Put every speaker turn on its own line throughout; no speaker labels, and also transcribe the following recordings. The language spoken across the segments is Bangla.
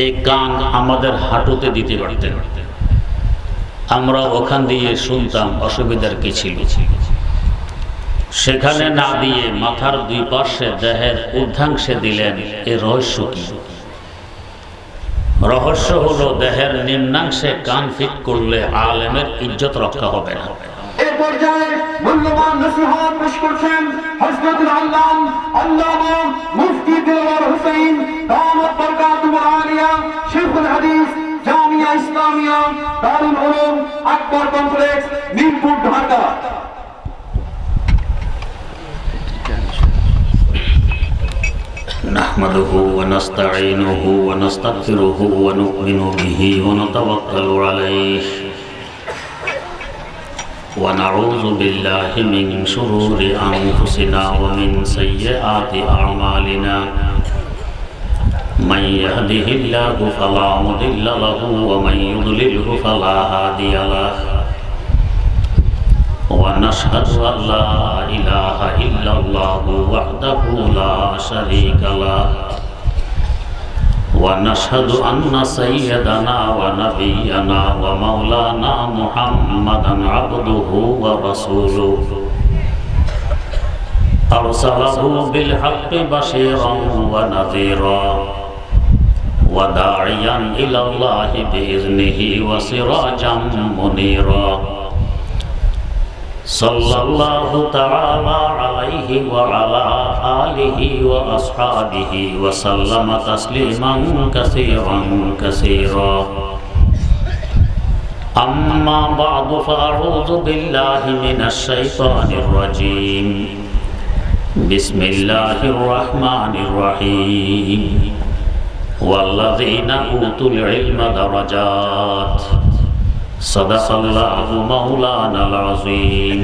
এই কান আমাদের হাঁটুতে দিতে পারতেন, আমরা ওখান দিয়ে শুনতাম, অসুবিধার কি ছিল? সেখানে না দিয়ে মাথার দুই পাশে দেহের ঊর্ধ্বাংশে দিলেন। এর রহস্য কি? রহস্য হলো দেহের নিম্নাংশে কান ফিট করলে আলেমের ইজ্জত রক্ষা হবে না।
এই পর্যায়ে মূল্যবান নসিহত পেশ করছেন হযরতুল আল্লামা মুফতি দিলওয়ার হোসেন দামাত বরকাতুল আলিয়া, শাইখুল হাদিস, জামিয়া ইসলামিয়া দারুল উলুম আকবর কমপ্লেক্স, মিরপুর, ঢাকা।
نحمده ونستعينه ونستغفره ونؤمن به ونتوكل عليه ونعوذ بالله من شرور أنفسنا ومن سيئات أعمالنا من يهده الله فلا مضل له ومن يضلله فلا هادي له ونشهد أن لا إله إلا الله وحده لا شريك له ونشهد أن سيدنا ونبينا ومولانا محمدا عبده ورسوله أرسله بالحق بشيرا ونذيرا وداعيا إلى الله بإذنه وسراجا منيرا صلى الله تعالى عليه وعلى آله وأصحابه وسلم تسليما كثيرا كثيرا أما بعد فأعوذ بالله من الشيطان الرجيم بسم الله الرحمن الرحيم والذين أوتوا العلم درجات صدق الله مولانا العظيم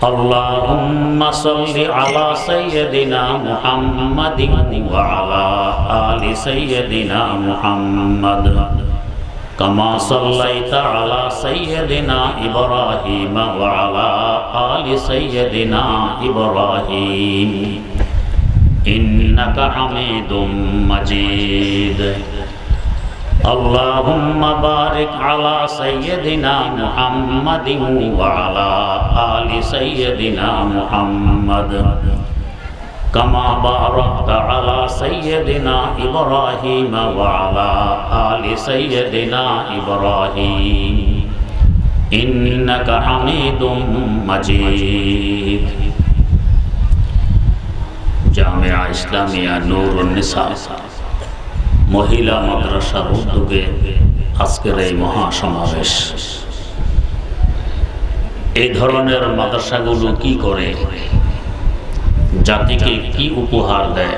اللهم صل على سيدنا محمد وعلى آل سيدنا محمد كما صليت على سيدنا إبراهيم وعلى آل سيدنا إبراهيم إنك حميد مجيد اللهم بارك على سيدنا محمد وعلى آل سيدنا محمد كما باركت على سيدنا إبراهيم وعلى آل سيدنا إبراهيم إنك حميد مجيد জামিয়া ইসলামিয়া নূরুন নিসা মহিলা মাদ্রাসার উদ্যোগে আজকের এই মহাসমাবেশ। এই ধরনের মাদ্রাসাগুলো কি করে, জাতিকে কি উপহার দেয়,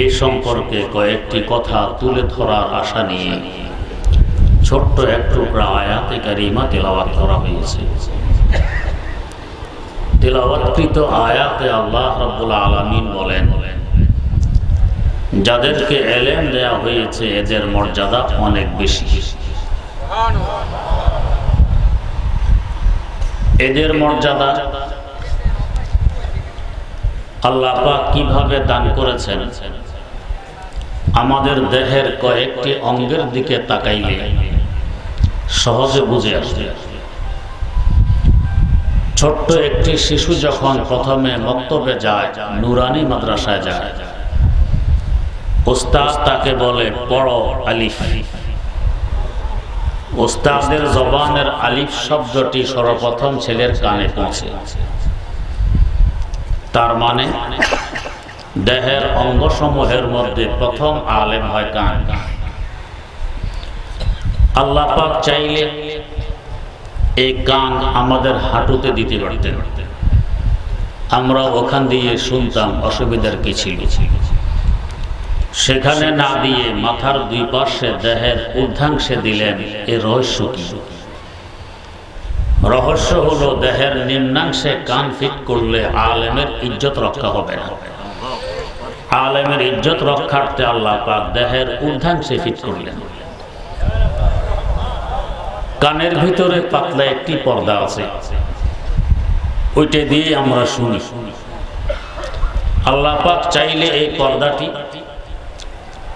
এই সম্পর্কে কয়েকটি কথা তুলে ধরার আশা নিয়ে ছোট্ট এক টুকরা আয়াতে কারিমা তেলাওয়াত করা হয়েছে। তেলাওয়াতকৃত আয়াতে আল্লাহ রাব্বুল আলামিন বলেন, যাদেরকে ইলম দেয়া হয়েছে এদের মর্যাদা অনেক বেশি। এদের মর্যাদা আল্লাহ পাক কিভাবে দান করেছেন, আমাদের দেহের কয়েকটি অঙ্গের দিকে তাকাইলে সহজে বুঝে আসবে। ছোট্ট একটি শিশু যখন প্রথমে মক্তবে যায়, নুরানি মাদ্রাসায় যায়, ওস্তাদ তাকে বলে পড়ো আলিফ। ওস্তাদের জবানের আলিফ শব্দটি সর্বপ্রথম ছেলের কানে পৌঁছে। তার মানে দেহের অঙ্গসমূহের মধ্যে প্রথম আলেম হয় কান। আল্লাহ পাক চাইলে এই কান আমাদের হাঁটুতে দিতে পারতেন, আমরা ওখান দিয়ে শুনতাম, অসুবিধার কি ছিল? সেখানে না দিয়ে মাথার দুই পাশে দেহের ঊর্ধ্বাংশে দিলেন। এর রহস্য কি? রহস্য হলো দেহের নিম্নাংশে কান ফিট করলে আলেমের ইজ্জত রক্ষা হবে না। আলেমের ইজ্জত রক্ষার্থে আল্লাহ পাক দেহের ঊর্ধ্বাংশে ফিট করলেন। কানের ভিতরে পাতলা একটি পর্দা আছে, ওইটা দিয়ে আমরা শুনি। আল্লাহ পাক চাইলে এই পর্দাটি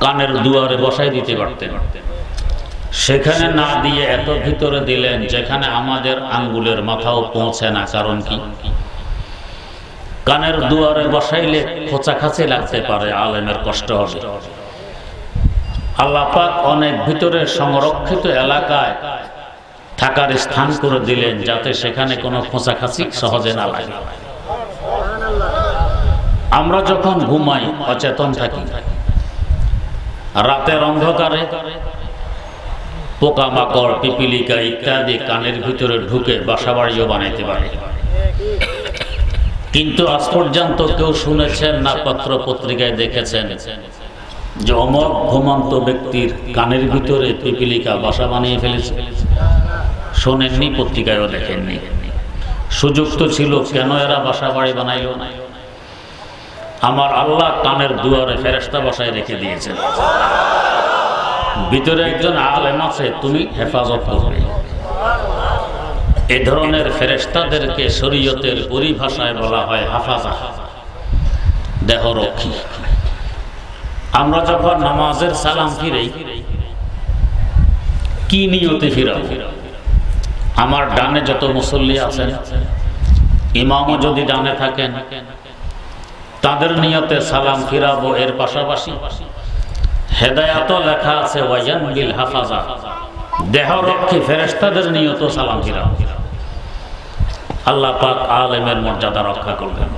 কানের দুয়ারে বসাই দিতে পারতেন, সেখানে না দিয়ে এত ভিতরে দিলেন যেখানে আমাদের আঙ্গুলের মাথাও পৌঁছে না। কারণ কি? কানের দুয়ারে বসাইলে খোঁচাখাচি লাগতে পারে, আলেমের কষ্ট হবে। আল্লাহ পাক অনেক ভিতরে সংরক্ষিত এলাকায় থাকার স্থান করে দিলেন যাতে সেখানে কোনো খোঁচাখাচি সহজে না লাগে। আমরা যখন ঘুমাই অচেতন থাকি, রাতের অন্ধকারে পোকামাকড়, পিপিলিকা ইত্যাদি কানের ভিতরে ঢুকে বাসাবাড়িও বানাইতে পারে। কিন্তু আজ পর্যন্ত কেউ শুনেছেন না পত্র পত্রিকায় দেখেছেন যে অমর ঘুমন্ত ব্যক্তির কানের ভিতরে পিপিলিকা বাসা বানিয়ে ফেলেছে? শোনেননি, পত্রিকায়ও দেখেননি। সুযোগ তো ছিল, কেন এরা বাসা বাড়ি বানাইল না? আমার আল্লাহ কানের দুয়ারে ফেরেশতা বসায় রেখে দিয়েছেন। ভিতরে একজন আলেম আছে, তুমি হেফাজত করবে। এ ধরনের ফেরেশতাদেরকে শরীয়তের পরিভাষায় বলা হয় হাফাজা, দেহরক্ষী। আমরা যখন নামাজের সালাম ফিরাই, কি নিয়তে ফিরাবো? আমার ডানে যত মুসল্লি আছেন, ইমামও যদি ডানে থাকেন, তাদের নিয়তে সালাম ফিরাবো। এর পাশাপাশি হেদায়াত লেখা আছে ওয়ায়ান বিল হাফাজা, দেহরক্ষী ফেরেশতাদের নিয়ত সালাম ফিরাবো। আল্লাহ পাক আলেমের মর্যাদা রক্ষা করবেন।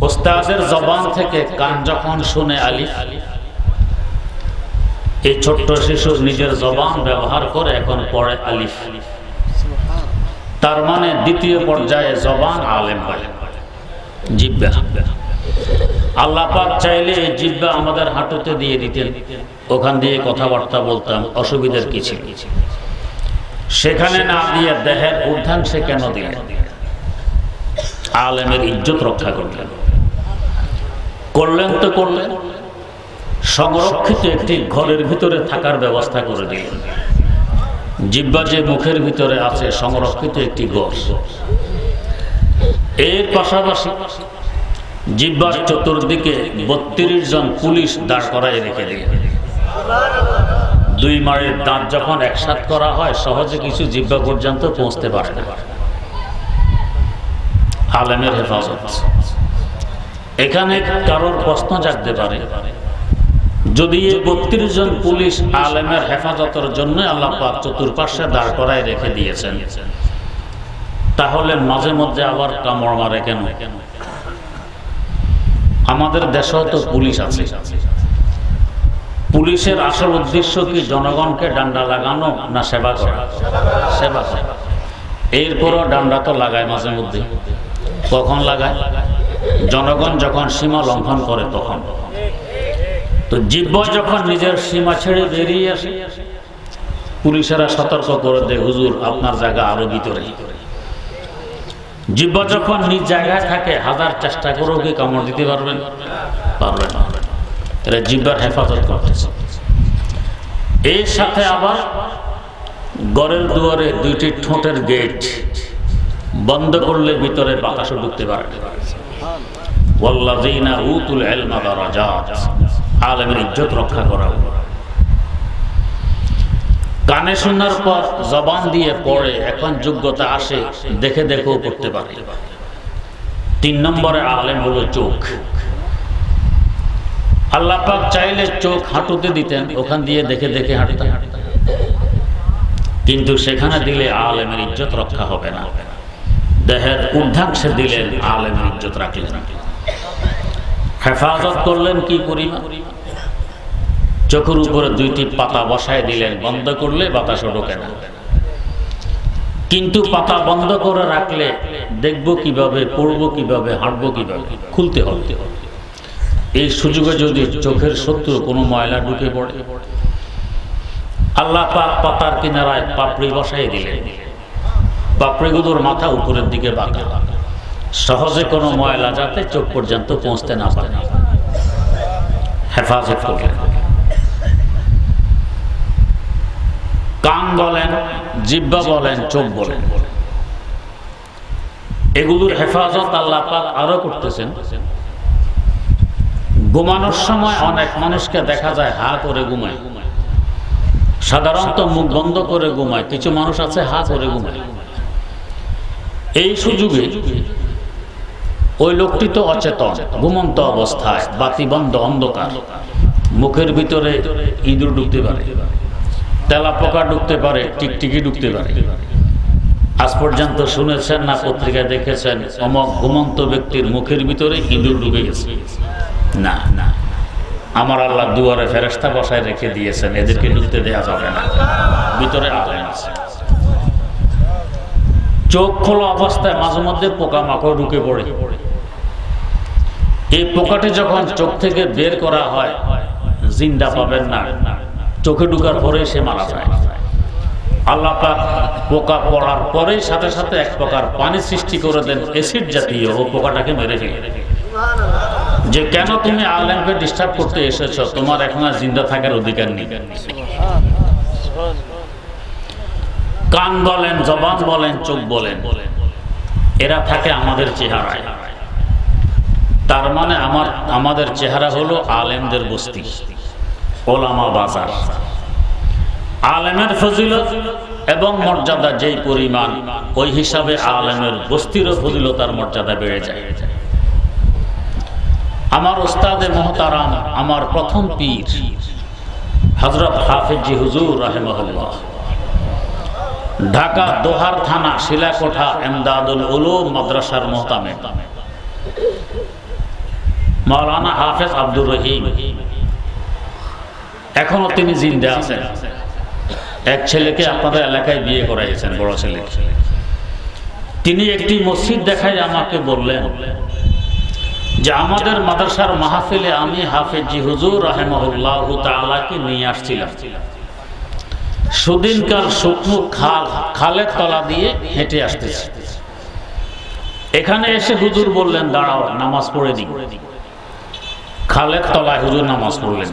ওস্তাদের জবান থেকে কান যখন শুনে আলিফ, এই ছোট্ট শিশু নিজের জবান ব্যবহার করে এখন পড়ে আলিফ। তার মানে দ্বিতীয় পর্যায়ে জবান আলেম হয়, জিহ্বা। আল্লাহ পাক চাইলে এই জিহ্বা আমাদের হাঁটুতে দিয়ে দিতেন, ওখান দিয়ে কথাবার্তা বলতাম, অসুবিধার কি ছিল? সেখানে না দিয়ে দেহের ঊর্ধ্বাংশে কেন দিলেন? আলেমের ইজ্জত রক্ষা করলেন। করলেন তো করলেন, সংরক্ষিত একটি ঘরের ভিতরে থাকার ব্যবস্থা করে দিলেন। জিহ্বা যে মুখের ভিতরে আছে, সংরক্ষিত একটি ঘর। এর পাশাপাশি জিহ্বার চতুর্দিকে 32 জন পুলিশ দাঁড় করায় রেখে দিলেন। দুই মাড়ের দাঁত যখন একসাথ করা হয়, সহজে কিছু জিহ্বা পর্যন্ত পৌঁছতে পারে না। আলেমের হেফাজত। এখানে কারোর প্রশ্ন জাগতে পারে, যদি এই 32 জন পুলিশ আলেমের হেফাজতের জন্য আল্লাহ পাক চতুর্পাশে দাঁড় করায় রেখে দিয়েছেন, তাহলে মাঝে মধ্যে আবার কামড় মারে কেন? আমাদের দেশেও তো পুলিশ আছে। পুলিশের আসল উদ্দেশ্য কি? জনগণকে ডান্ডা লাগানো না সেবা করা? সেবা করা। এরপরও ডান্ডা তো লাগায় মাঝে মধ্যে। কখন লাগায়? জনগণ যখন সীমা লঙ্ঘন করে তখন। তো জিহ্বা যখন নিজের সীমা ছেড়ে বেরিয়ে আসে, পুলিশেরা সতর্ক করে দেয়, হুজুর আপনার জায়গা আরো ভিতরে। জিহ্বা যখন নিজ জায়গায় থাকে, হাজার চেষ্টা করেও কি কামড় দিতে পারবেন? পারবে না। এরা জিহ্বার হেফাজত করতেছে। এর সাথে আবার ঘরের দুয়ারে দুইটি ঠোঁটের গেট বন্ধ করলে ভিতরে বাতাসও ঢুকতে পারে না। ওয়াল্লাযীনা উতুল ইলমা দারাজাত, আলেমের ইজ্জত রক্ষা করা। কানে শোনার পর জবান দিয়ে পড়ে, এখন যোগ্যতা আসে দেখে দেখেও পড়তে পারে। 3 নম্বরে আলেম হলো চোখ। আল্লাহ পাক চাইলে চোখ হাঁটুতে দিতেন, ওখান দিয়ে দেখে দেখে হাঁটতেন, কিন্তু সেখানে দিলে আলেমের ইজ্জত রক্ষা হবে না। দেহের ঊর্ধ্বাংশে দিলেন, আলেমের ইজ্জত রাখলেন। হেফাজত করলেন কি পরিমাণ? চোখের উপরে 2টি পাতা বসায় দিলেন, বন্ধ করলে বাতাসও ঢোকে না। কিন্তু পাতা বন্ধ করে রাখলে দেখবো কিভাবে, পড়বো কিভাবে, হাঁটবো কিভাবে? খুলতে হবে। এই সুযোগে যদি চোখের শত্রু কোনো ময়লা ঢুকে পড়ে, আল্লাহ পাক পাতার কিনারায় পাপড়ি বসাই দিলেন। পাপড়িগুলোর মাথা উপরের দিকে বাঁকা, সহজে কোনো ময়লা যাতে চোখ পর্যন্ত পৌঁছতে না পারে। হেফাজত করলেন। কান বলেন, জিহ্বা বলেন, চোখ বলেন, এগুলোর হেফাজত আল্লাহ পাক আরো করতেছেন। ঘুমানোর সময় অনেক মানুষকে দেখা যায় হা করে ঘুমায়, সাধারণত মুখ বন্ধ করে ঘুমায়, কিছু মানুষ আছে হা করে ঘুমায়। এই সুযোগে ওই লোকটি তো অচেতন, ঘুমন্ত অবস্থায়, বাতি বন্ধ, অন্ধকার, মুখের ভিতরে ইঁদুর ঢুকতে পারে, তেলাপোকা ঢুকতে পারে, টিকটিকি ঢুকতে পারে। আজ পর্যন্ত শুনেছেন না পত্রিকায় দেখেছেন অমক ঘুমন্ত ব্যক্তির মুখের ভিতরে ইঁদুর ঢুকে গেছে? না না, আমার আল্লাহ দুয়ারে ফেরেশতা বসায় রেখে দিয়েছেন, এদেরকে ঢুকতে দেয়া যাবে না, ভিতরে আলেম আছে। চোখ খোলা অবস্থায় মাঝে মধ্যে পোকামাকড় ঢুকে পড়ে। এই পোকাটি যখন চোখ থেকে বের করা হয়, জিন্দা পাবেন না, চোখে ঢুকার পরে সে মারা যায়। আল্লাহ পাক পোকা পড়ার পরেই সাথে সাথে এক প্রকার পানি সৃষ্টি করে দেন, অ্যাসিড জাতীয়, ও পোকাটাকে মেরে ফেলে। যে কেন তুমি আলেমকে ডিস্টার্ব করতে এসেছো, তোমার এখন আর জিন্দা থাকার অধিকার নেই। কান বলেন, জবান বলেন, চোখ বলেন, এরা থাকে আমাদের চেহারায়। তার মানে আমাদের চেহারা হলো আলেমদের বস্তি, ওলামা বাজার। আলেমের ফজিলত এবং মর্যাদা যেই পরিমাণ, ওই হিসাবে আলেমের বস্তিরও ফজিলতার মর্যাদা বেড়ে যায়। আমার ওস্তাদে মুহতারাম, আমার প্রথম পীর হযরত হাফেজি হুজুর রাহিমাহুল্লাহ, ঢাকা দোহার থানা শিলাকোঠা এমদাদুল উলুম মাদ্রাসার মুহতামিম মাওলানা হাফেজ আব্দুর রহিম, এখনো তিনি জিন্দা আছেন। এক ছেলেকে আপনাদের এলাকায় বিয়ে করাইছেন, বড় ছেলে। তিনি একটি মসজিদ দেখায় আমাকে বললেন যে আমাদের মাদ্রাসার মাহফিলে আমি হাফেজি হুজুর রাহিমাহুল্লাহু তাআলাকে নিয়ে আসছিলাম। সুদিনকাল শুকনো খালের তলা দিয়ে হেঁটে আসতেছি। এখানে এসে হুজুর বললেন, দাঁড়াও, নামাজ পড়ে দিই। খালের তলায় হুজুর নামাজ পড়লেন।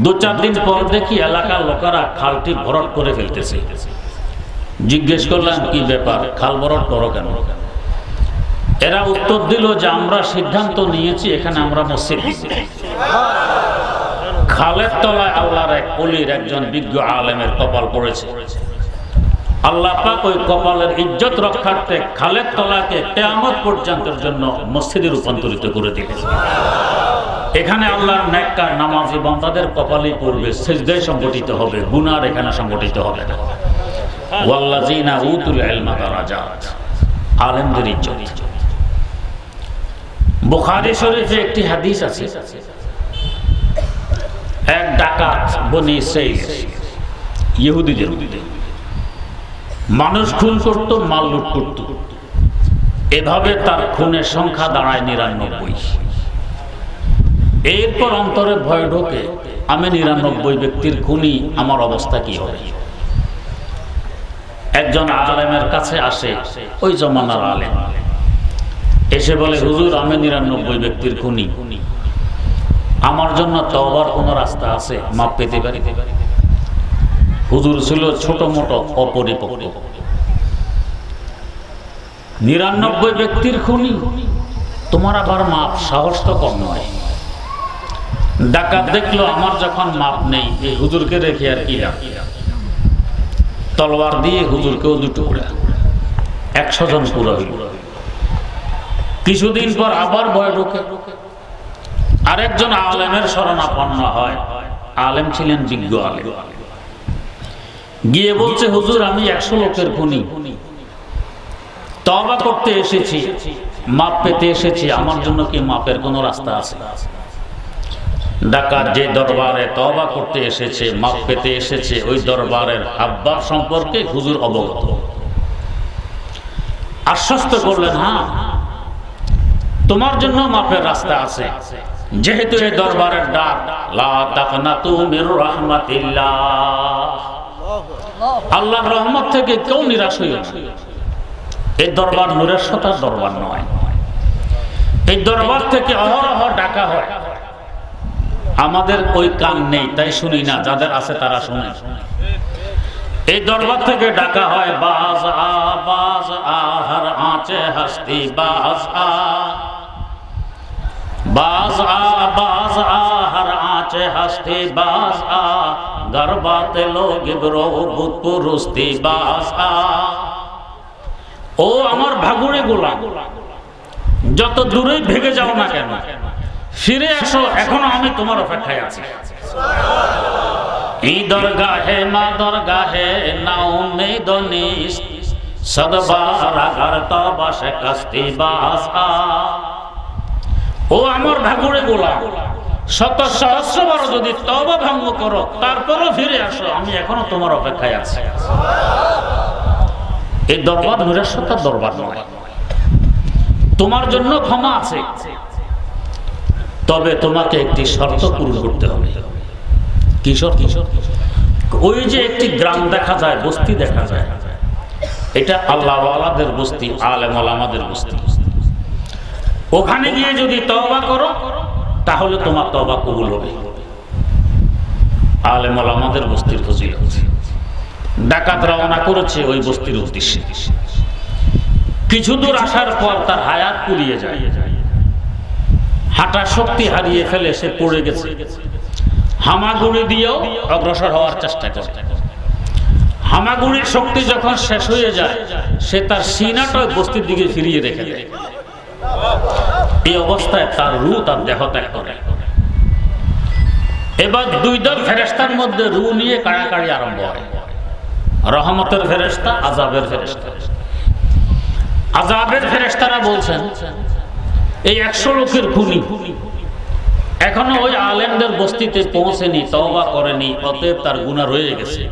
2-4 দিন পর দেখি এলাকার লোকেরা খালটি ভরাট করে ফেলতেছে। জিজ্ঞেস করলাম, কি ব্যাপার, খাল ভরাট করো কেন? এরা উত্তর দিল যে আমরা সিদ্ধান্ত নিয়েছি এখানে আমরা মসজিদ দিব। খালের তলায় আল্লাহর এক ওলির, একজন বিজ্ঞ আলেমের কপাল পড়েছে। আল্লাহ পাক ওই কপালের ইজ্জত রক্ষার্থে খালের তলাকে কিয়ামত পর্যন্তের জন্য মসজিদে রূপান্তরিত করে দিয়েছে। এখানে আল্লাহর নেককার নামাজি বান্দাদের কপালে পড়বে, সিজদায় সংগঠিত হবে, গুনার এখানে সংগঠিত হবে না। ওয়াল্লাযিনা উতুল ইলমা দারাজাত, আলেমদের ইজ্জত। বুখারী শরীফে একটি হাদিস আছে, এক ডাকাত বনি ইসরাঈল, ইহুদিদের মানুষ খুন করত, মাল লুট করত। এভাবে তার খুনের সংখ্যা দাঁড়ায় 99। এরপর অন্তরে ভয় ঢোকে, আমি 99 ব্যক্তির খুনি, আমার অবস্থা কি হবে? একজন আলেমের কাছে আসে, ওই জমানার আলেম, এসে বলে, হুজুর আমি 99 ব্যক্তির খুনি, আমার জন্য তওবার কোনো রাস্তা আছে, মাপ পেতে পারি? হুজুর ছিল ছোট মোটো অপরিপক্ক। 99 ব্যক্তির খুনি, তোমার আবার মাপ, সাহস তো কম নয়। ডাকাত দেখলো আমার যখন মাপ নেই, এই হুজুরকে রেখে আর কি লাভ? তলোয়ার দিয়ে হুজুরকেও 2 টুকরা, 100 জন পুরো হইল। কিছুদিন পর আবার ভয় ঢোকে, আরেকজন আলেমের শরণাপন্ন হয়। আলেম ছিলেন বিজ্ঞ আলেম। গিয়ে বলছে, হুজুর আমি 100 লোকের খুনি, তওবা করতে এসেছি, মাপ পেতে এসেছি, আমার জন্য কি মাপের কোনো রাস্তা আছে? ডাকাত যে দরবারে তওবা করতে এসেছে, মাপ পেতে এসেছে, ওই দরবারের হাবভাব সম্পর্কে হুজুর অবগত। আশ্বস্ত করলেন, হ্যাঁ তোমার জন্য মাপের রাস্তা আছে। যেহেতু এই দরবারের ডাক, লা তাকনাতু মির রাহমাতিল্লাহ, আল্লাহর রহমত থেকে কেউ নিরাশ হইও না। এই দরবার নিরাশতার দরবার নয়। এই দরবার থেকে অহরহ ডাকা হয়। আমাদের ওই কান নেই, তাই শুনি না, যাদের আছে তারা শুনে। এই দরবার থেকে ডাকা হয়, বাজ আ, হর আঁচে হস্তি বাজ আ, बाज आ हर आँचे हस्ती बाज आ गरबाते लोग ब्रो ভূতপুরুস্তি বাজ আ। ও আমার ভাগুড়ে গোলাম, যত দূরে ভেগে যাও না কেন, ফিরে আসো, এখনো আমি তোমার অপেক্ষায় আছি। এই দরগাহে মা দরগাহে নাও মেদনিস সদবার আগার তবা শিকস্তি বাজ আ। ও আমার ভাগুড়ে গোলাম, শত সহস্রবার যদি তওবা ভঙ্গ করো তারপরও ফিরে আসো, আমি এখনো তোমার অপেক্ষায় আছি। এই দরবার নিরাশতার দরবার নয়, তোমার জন্য ক্ষমা আছে, তবে তোমাকে একটি শর্ত পূরণ করতে হবে। কি শর্ত? ওই যে একটি গ্রাম দেখা যায়, বস্তি দেখা যায়, এটা আল্লাহ ওয়ালাদের বস্তি, আলেম ওলামাদের বস্তি। ওখানে গিয়ে যদি তওবা করো তাহলে তোমার তওবা কবুল হবে। আলেম ওলামাদের বস্তির ফজিলত। ডাকাত রওনা করেছে ওই বস্তির উদ্দেশ্যে, কিছু দূর আসার পর তার হায়াত পুড়িয়ে যায়, হাঁটার শক্তি হারিয়ে ফেলে, সে পড়ে গেছে। হামাগুড়ি দিয়েও অগ্রসর হওয়ার চেষ্টা করে। হামাগুড়ির শক্তি যখন শেষ হয়ে যায়, সে তার সিনাটা বস্তির দিকে ফিরিয়ে রেখে দেয়। এই অবস্থায় তার রূহ তার দেহ ত্যাগ করে। এবার দুই দল ফেরেশতার মধ্যে রূহ নিয়ে কাড়াকাড়ি আরম্ভ হয়। রহমতের ফেরেশতা, আযাবের ফেরেশতা। আযাবের ফেরেশতারা বলছেন, এই 100 লোকের খুনি এখনো ওই আলেমদের বস্তিতে পৌঁছেনি, তওবা করেনি, অতএব তার গুনাহ রয়ে গেছে,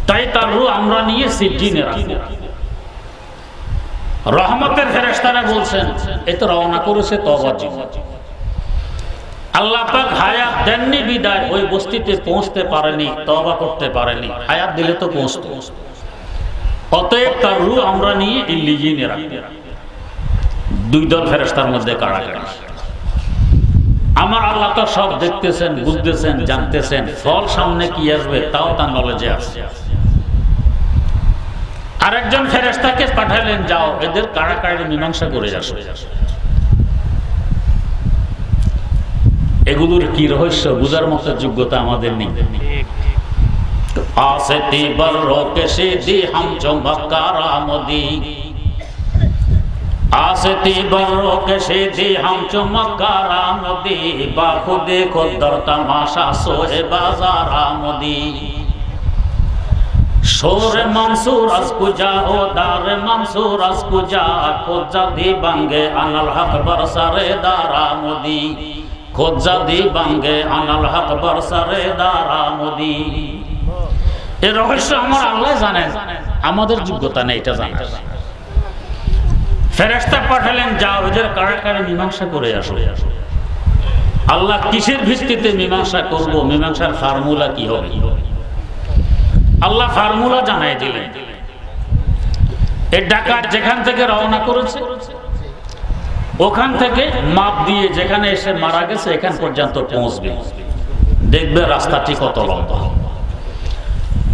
তাই তার রূহ আমরা নিয়ে সিজ্জিনে রাখবো। রহমতের ফেরেশতারা বলছেন, এ তো রওনা করেছে তওবার জন্য, আল্লাহ পাক হায়াত দেননি বিদায় ওই বস্তিতে পৌঁছতে পারেনি, তওবা করতে পারেনি, হায়াত দিলে তো পৌঁছতো, অতএব তার রূহ আমরা নিয়ে ইল্লিয়িনে রাখবো। দুই দল ফেরেশতার মধ্যে কাড়াকাড়ি। আমার আল্লাহ তো সব দেখতেছেন, বুঝতেছেন, জানতেছেন, ফল সামনে কি আসবে তাও তার নলেজে আছে। আরেকজন ফেরেশতাকে পাঠালেন, যাও এদের কাড়াকাড়ি মীমাংসা করে আসো। এগুলোর কি রহস্য বুঝার মতো যোগ্যতা আমাদের নেই। আসতি বরকে সিদ্ধি হাম চমৎকারা মোদি, আসতি বরকে সিদ্ধি হাম চমৎকারা মোদি, বাখুদে খুদর তমাশা সোহে বাজারা মোদি। শোরে মনসুর আসকুজা ও দারে মনসুর আসকুজা, খোঁজা দি বাঙ্গে আনাল হক বরসারে দারা মোদি, খোঁজা দি বাঙ্গে আনাল হক বরসারে দারা মোদি। এই রহস্য আমার আল্লাহ জানেন, আমাদের যোগ্যতা নেই এটা জানার। ফেরেশতা পাঠালেন, যাও এদের কাড়াকাড়ি মীমাংসা করে আসো। আল্লাহ কিসের ভিত্তিতে মীমাংসা করব, মীমাংসার ফর্মুলা কি হবে, আল্লাহ ফর্মুলা জানাই দিলেন। এই ডাকাত যেখান থেকে রওনা করেছে ওখান থেকে মাপ দিয়ে যেখানে এসে মারা গেছে এখান পর্যন্ত পৌঁছবে, দেখবে রাস্তাটি কত লম্বা।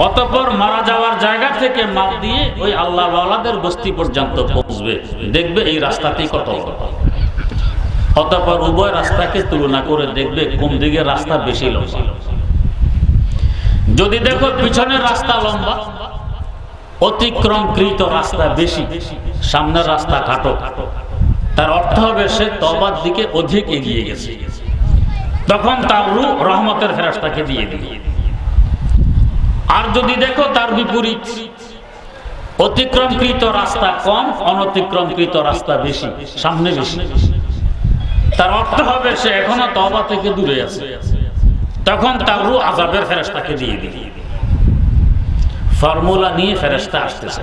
অতঃপর মারা যাওয়ার জায়গা থেকে মাপ দিয়ে ওই আল্লাহ ওয়ালাদের বস্তি পর্যন্ত পৌঁছবে, দেখবে এই রাস্তাটি কত লম্বা। অতঃপর উভয় রাস্তাকে তুলনা করে দেখবে কোন দিকে রাস্তা বেশি লম্বা। যদি দেখো পিছনের রাস্তা লম্বা, অতিক্রমকৃত রাস্তা বেশি, সামনের রাস্তা খাটো, তার অর্থ হবে সে তওবার দিকে অধিক এগিয়ে গেছে, তখন তার রূহ রহমতের ফেরেশতাকে দিয়ে দিবে। আর যদি দেখো তার বিপরীত, অতিক্রমকৃত রাস্তা কম, অনতিক্রমকৃত রাস্তা বেশি, সামনে বেশি, তার অর্থ হবে সে এখনো তওবা থেকে দূরে আছে, তখন তার রূহ আযাবের ফেরেশতাকে দিয়ে দিবে। ফর্মুলা নিয়ে ফেরেশতা আসতেছে।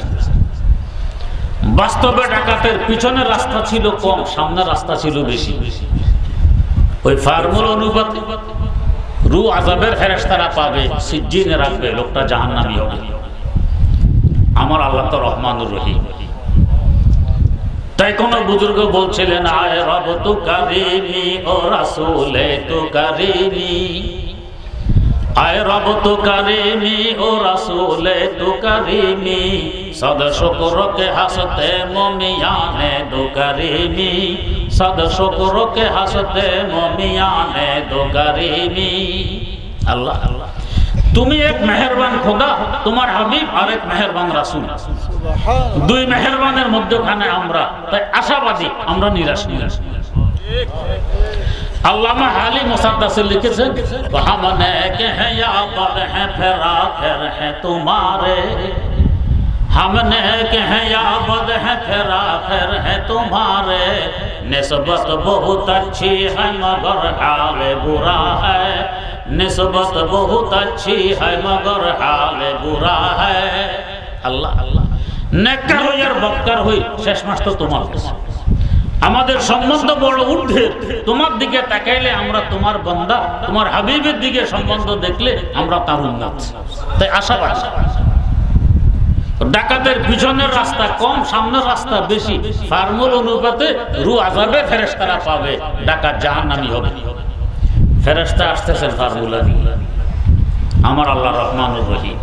বাস্তবে ডাকাতের পিছনের রাস্তা ছিল কম, সামনের রাস্তা ছিল বেশি। ওই ফর্মুলা অনুপাতে রূহ আযাবের ফেরেশতারা পাবে, সিজ্জিনে রাখবে, লোকটা জাহান্নামী হবে। আমার আল্লাহ তো রহমানুর রহিম। তাই কোন বুজুর্গ বলছিলেন, আয় রব তু কারিমি ও রাসূলে তু কারিমি, आए रब तो करीमी ओ रसूल तो करीमी सद शुक्र के हंसते मोमियाने दो करीमी सद शुक्र के हंसते मोमियाने दो करीमी। अल्लाह अल्लाह তুমি এক মেহেরবান খোদা, তোমার হাবিব আর এক মেহেরবান রাসূল, দুই মেহেরবানের মধ্যখানে আমরা, তাই আশাবাদী, আমরা নিরাশ নিরাশ। আল্লামা হালি মুসাদ্দাসে লিখেছেন হামনে কে হ্যাঁ ইয়া বদ হ্যাঁ ফেরা ফের হ্যাঁ তোমারে, हमने के हैं या बद है फेरा फेर है तुम्हारे, निस्बत बहुत अच्छी है मगर हाल बुरा है, निस्बत बहुत अच्छी है मगर हाल बुरा है। अल्लाह अल्लाह नेककार হই আর বদকার হই শেষ মাস তো তোমার কাছে, আমাদের সম্বন্ধ বড় ঊর্ধ্বে, তোমার দিকে তাকাইলে আমরা তোমার বান্দা, তোমার হাবিবের দিকে সম্বন্ধ দেখলে আমরা তার উম্মত, তাই আশাবাদী। ডাকাতের পিছনের রাস্তা কম, সামনের রাস্তা বেশি, ফার্মুল অনুপাতে রু আযাবে ফেরেশতারা পাবে, ডাকাত জাহান্নামী হবে। ফেরেশতা আসতেছেন ফার্মুলা দিয়ে, আমার আল্লাহ রহমানুর রহিম।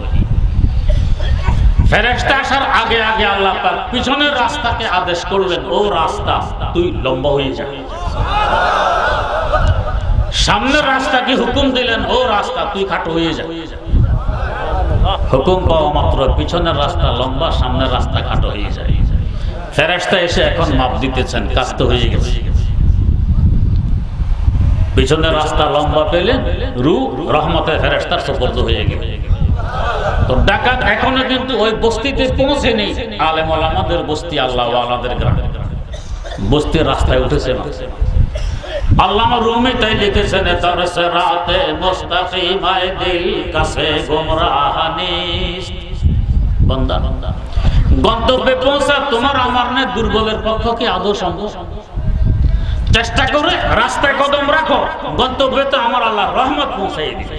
ফেরেশতা আসার আগে আগে আল্লাহ পাক পিছনের রাস্তাকে আদেশ করলেন, ও রাস্তা তুই লম্বা হয়ে যা। সামনের রাস্তাকে হুকুম দিলেন, ও রাস্তা তুই খাটো হয়ে যা। হুকুম পাওয়া মাত্র পিছনের রাস্তা লম্বা, সামনের রাস্তা খাটো হয়ে যায়। ফেরেশতা এসে এখন মাপ দিতেছেন, কাজ তো হয়ে গেছে। পিছনের রাস্তা লম্বা পেলে রু রহমতে ফেরেশতার সুপর্দ হয়ে গেল। তো ডাকাত এখনো কিন্তু ওই বস্তিতে পৌঁছেনি, আলেম ওলামাদের বস্তি, আল্লাহ ওয়ালাদের গ্রাম, বস্তির রাস্তায় উঠেছে না। আল্লামা রুমি তাই লিখেছেন তরসে রাতে মুস্তাকিমায়ে দিল কাছে গুমরাহানিস। বান্দা বান্দা গন্তব্যে পৌঁছা তোমার আমার নে দুর্বলের পক্ষ কি আদৌ সম্ভব? চেষ্টা করে রাস্তায় কদম রাখো, গন্তব্যে তো আমার আল্লাহর রহমত পৌঁছাই দিবে।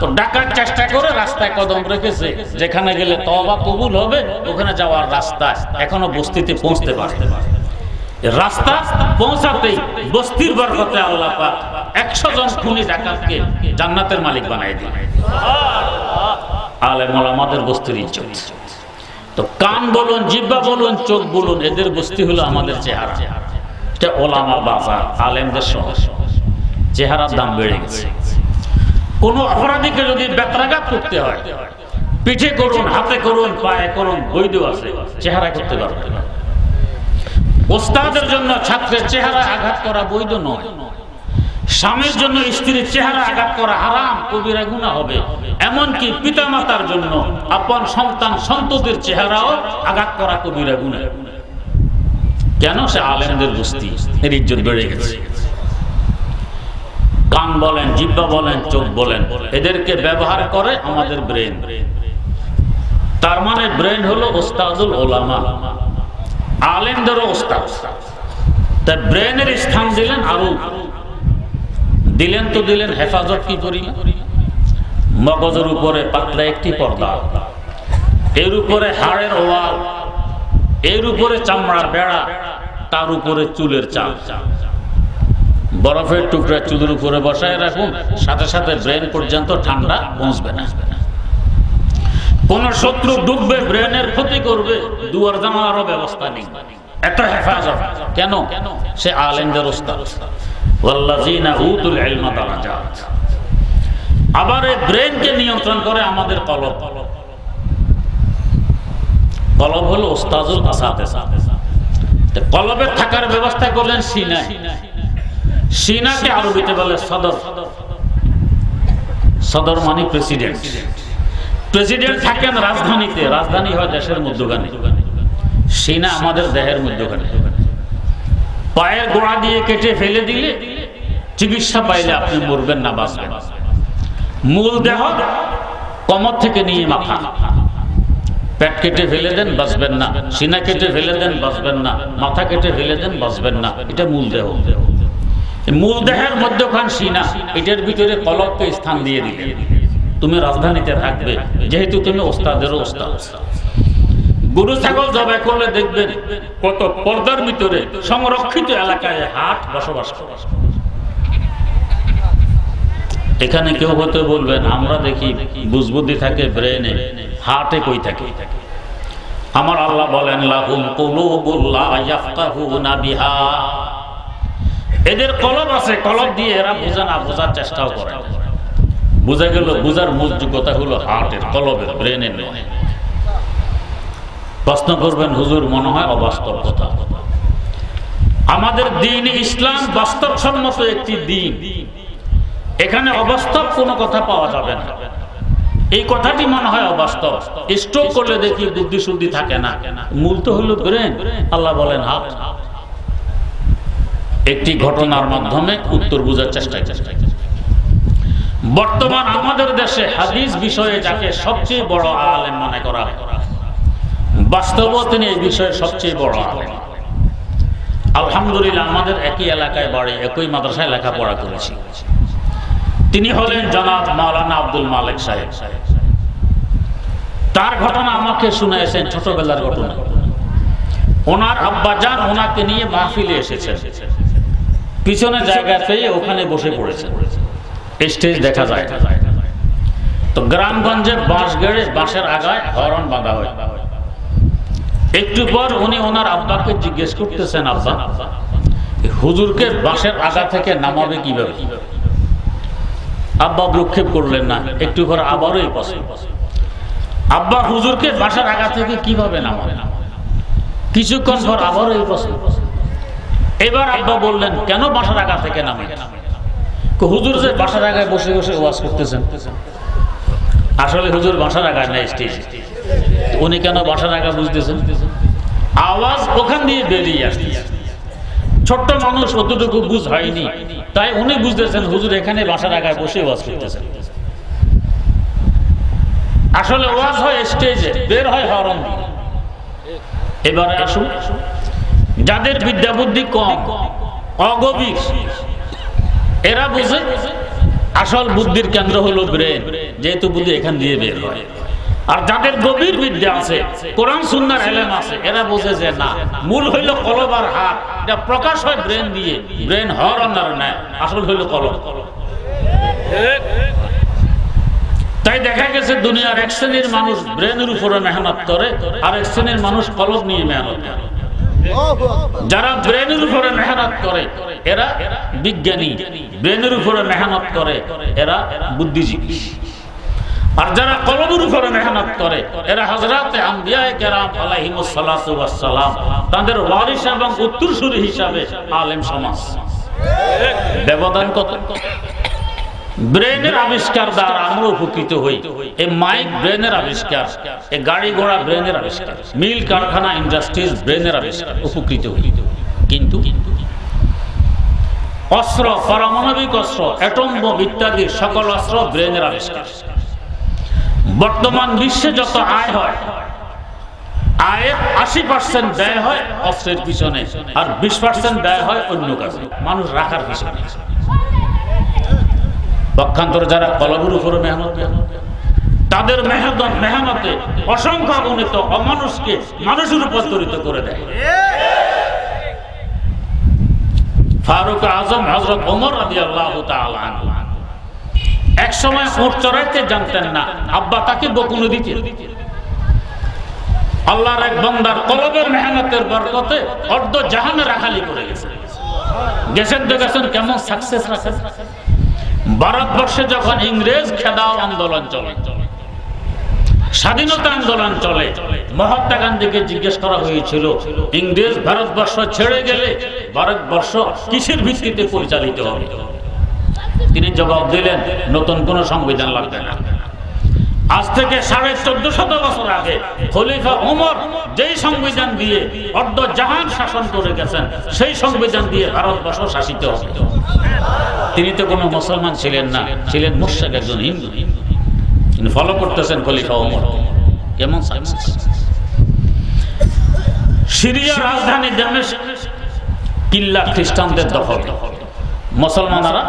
তো ডাকাত চেষ্টা করে রাস্তায় কদম রেখেছে, যেখানে গেলে তওবা কবুল হবে ওখানে যাওয়ার রাস্তা, এখনো বস্তিতে পৌঁছতে পারতে পারে। রাস্তা পৌঁছাতেই বস্তির বরকতে আল্লাহ পাক 100 জন খুনি ডাকাতকে জান্নাতের মালিক বানাই দিলেন। আলেম ওলামাদের বস্তির ইজ্জত। তো কান বলুন, জিহ্বা বলুন, চোখ বলুন, এদের বস্তি হলো আমাদের চেহারা। এটা ওলামা বাজার, আলেমদের শহর। চেহারার দাম বেড়ে গেছে। কোন অপরাধীকে যদি বেত্রাঘাত করতে হয়, পিঠে করুন, হাতে করুন, পায়ে করুন, বৈধ আছে, চেহারা করতে পারবে না। ওস্তাদের জন্য ছাত্রের চেহারা আঘাত করা বৈধ নয়। স্বামীর জন্য স্ত্রীর চেহারা আঘাত করা হারাম, কবিরা গুনাহ হবে। এমনকি পিতামাতার জন্য আপন সন্তান সন্ততির চেহারাও আঘাত করা কবিরা গুনাহ। কেন? সে আলেমদের বস্তি, এর ইজ্জত বেড়ে গেছে। কান বলেন, জিহ্বা বলেন, চোখ বলেন, এদেরকে ব্যবহার করে আমাদের ব্রেন। তার মানে ব্রেন হলো ওস্তাদুল ওলামা, আলেমদেরও ওস্তাদ। তাই ব্রেনের স্থান দিলেন আরো, দিলেন তো দিলেন হেফাজত কি করি। মগজের উপরে পাতলা একটি পর্দা, এর উপরে হাড়ের ওয়াল, এর উপরে চামড়ার বেড়া, তার উপরে চুলের চাল। বরফের টুকরা চুলের উপরে বসায় রাখুন, সাথে সাথে ব্রেন পর্যন্ত ঠান্ডা পৌঁছবে না। কোন শত্রু ডুববে, ব্রেনের ক্ষতি করবে, দুয়ার জানারও ব্যবস্থা নেই। এত হেফাজত কেন? সে আলেমদের ওস্তাদ। ওয়াল্লাযীনা উতুল ইলমা দারাজাত। আবার এই ব্রেনকে নিয়ন্ত্রণ করে আমাদের কলব। কলব হলো ওস্তাদুল আসাতিজা। কলবের থাকার ব্যবস্থা করলেন সিনায়। সিনাকে আরবিতে বলে সদর। সদর মানে প্রেসিডেন্ট। প্রেসিডেন্ট থাকেন রাজধানীতে, রাজধানী হয় দেশের মধ্যখানে। সিনা আমাদের দেহের মধ্যখানে। পায়ের গোড়া দিয়ে কেটে ফেলে দিলে চিকিৎসা পাইলে আপনি মরবেন না, বাঁচবেন। মূল দেহ কমর থেকে নিয়ে মাথা। পেট কেটে ফেলে দেন, বাঁচবেন না। সিনা কেটে ফেলে দেন, বাঁচবেন না। মাথা কেটে ফেলে দেন, বাঁচবেন না। এটা মূল দেহ। মূল দেহের মধ্যখান সিনা, এটার ভিতরে কলবকে স্থান দিয়ে দিলে তুমি রাজধানীতে থাকবে, যেহেতু তুমি ওস্তাদেরও ওস্তাদ। গরু ছাগল জবাই করলে দেখবেন কত পর্দার ভিতরে সংরক্ষিত এলাকায় হাট বসবাস করে। এখানে কেউ হতে বলবেন আমরা দেখি বুঝবুদ্ধি থাকে ব্রেনে, হার্টে কই থাকে? আমার আল্লাহ বলেন লাহুম কুলুবুল লা ইয়াফকাহুনা বিহা, এদের কলব আছে, কলব দিয়ে এরা বোঝে না, বোঝার চেষ্টাও করে। বোঝা গেল বোঝার মূল যোগ্যতা হলো হার্টের, কলবের, ব্রেনের নয়। প্রশ্ন করবেন হুজুর মনে হয় অবাস্তব কথা। আমাদের দ্বীন ইসলাম বাস্তবসম্মত একটি দ্বীন, এখানে অবাস্তব কোনো কথা পাওয়া যাবে না। এই কথাটি মনে হয় অবাস্তব। স্ট্রোক করলে দেখি বুদ্ধি শুদ্ধি থাকে না, মূল তো হলো ব্রেন। আল্লাহ বলেন হাত। একটি ঘটনার মাধ্যমে উত্তর বোঝার চেষ্টা করি। বর্তমান আমাদের দেশে হাদিস বিষয়ে যাকে সবচেয়ে বড় আলেম মনে করা হয়, বাস্তবও তিনি এই বিষয়ে সবচেয়ে বড় আলেম। আলহামদুলিল্লাহ আমাদের একই এলাকায় বাড়ি, একই মাদ্রাসায় লেখাপড়া করেছি। তিনি হলেন জনাব মাওলানা আব্দুল মালিক সাহেব। তার ঘটনা আমাকে শুনিয়েছেন, ছোটবেলার ঘটনা। ওনার আব্বাজান ওনাকে নিয়ে মাহফিলে এসেছেন, পিছনে জায়গা পেয়ে ওখানে বসে পড়েছেন, স্টেজ দেখা যায়। তো গ্রামগঞ্জে বাঁশ গেড়ে বাঁশের আগায় হরন বাঁধা হয়। একটু পর উনি ওনার আব্বাকে জিজ্ঞেস করতেছেন, আব্বা হুজুরকে বাঁশের আগা থেকে নামাবে কিভাবে? আব্বা ভ্রুক্ষেপ করলেন না, একটু পর আবারও এই প্রশ্ন, আব্বা হুজুরকে বাঁশের আগা থেকে কিভাবে নামাবে? কিছুক্ষণ পর আবারও এই প্রশ্ন। এবার আব্বা বললেন, কেন বাঁশের আগা থেকে নামে? হুজুর যে বাঁশের আগায় বসে বসে ওয়াজ করতেছেন। আসলে হুজুর বাঁশের আগায় নাই, স্টেজে। উনি কেন বাঁশের আগা বুঝতেছেন? আওয়াজ ওখান দিয়ে বেরিয়ে আসতেছে। ছোট্ট মানুষ অতটুকু বুঝ হয়নি, তাই উনি বুঝতেছেন হুজুর এখানে বাঁশের আগায় বসে ওয়াজ করতেছেন। আসলে ওয়াজ হয় স্টেজে, বের হয় হরন দিয়ে। এবারে আসুন, যাদের বিদ্যা বুদ্ধি কম, অগভীর, এরা বুঝে আসল বুদ্ধির কেন্দ্র হলো ব্রেন, যেহেতু বুদ্ধি এখান দিয়ে বের হয়। আর যাদের গভীর বিদ্যা আছে, কোরআন সুন্নাহর ইলম আছে, এরা বোঝে যে না, মূল হইল কলব আর হাত। এটা প্রকাশ হয় ব্রেন দিয়ে, ব্রেন হরন আর না, আসল হইল কলব। তাই দেখা গেছে দুনিয়ার এক শ্রেণীর মানুষ ব্রেনের উপরে মেহনত করে, আর এক শ্রেণীর মানুষ কলব নিয়ে মেহনত করে। যারা ব্রেনের উপরে মেহনত করে এরা বিজ্ঞানী, ব্রেনের উপরে মেহনত করে এরা বুদ্ধিজীবী। আর যারা কলবের উপরে মেহনত করে এরা হযরতে আম্বিয়ায়ে কেরাম আলাইহিমুস সালাতু ওয়াস সালাম, তাদের ওয়ারিস এবং উত্তরসূরি হিসাবে আলেম সমাজ। ব্যবধান কত! ব্রেনের আবিষ্কার দ্বারা আমরা উপকৃত হই। এই মাইক ব্রেনের আবিষ্কার, এই গাড়ি ঘোড়া ব্রেনের আবিষ্কার, মিল কারখানা ইন্ডাস্ট্রিজ ব্রেনের আবিষ্কার, উপকৃত হই। কিন্তু অস্ত্র, পারমাণবিক অস্ত্র, অ্যাটম বোম ইত্যাদি সকল অস্ত্র ব্রেনের আবিষ্কার। বর্তমান বিশ্বে যত আয় হয়, আয়ের 80% ব্যয় হয় অস্ত্রের পিছনে, আর 20% ব্যয় হয় অন্য কাজে, মানুষ রাখার পিছনে। পক্ষান্তরে যারা কলবের উপরে মেহনত, তাদের মেহনতে অসংখ্য অগণিত অমানুষকে মানুষের রূপান্তরিত করে দেয়। ফারুক আজম হযরত ওমর রাদিয়াল্লাহু তাআলা আনহু এক সময় উট চড়াইতে জানতেন না, আব্বা তাকে বকুনি দিতেন। আল্লাহর এক বান্দার কলবের মেহনতের বরকতে অর্ধ জাহানে রাখালি করে গেছেন তো গেছেন, কেমন সাকসেস রাখেন। ভারতবর্ষে যখন ইংরেজ খেদাও আন্দোলন চলে, স্বাধীনতা আন্দোলন চলে, মহাত্মা গান্ধীকে জিজ্ঞেস করা হয়েছিল ইংরেজ ভারতবর্ষ ছেড়ে গেলে ভারতবর্ষ কিসের ভিত্তিতে পরিচালিত হবে? তিনি জবাব দিলেন, নতুন কোন সংবিধান লাগবে না। আজ থেকে 1450 বছর আগে খলিফা ওমর যেই সংবিধান দিয়ে অর্ধ জাহান শাসন করে গেছেন, সেই সংবিধান দিয়ে ভারতবর্ষ শাসিত হবে। তিনি তো কোনো মুসলমান ছিলেন না, ছিলেন মুশরিক, একজন হিন্দু। তিনি ফলো করতেছেন খলিফা ওমর। কেমন সাকসেস! সিরিয়ার রাজধানী দামেস্ক কিল্লা খ্রিস্টানদের দখল, মুসলমানরা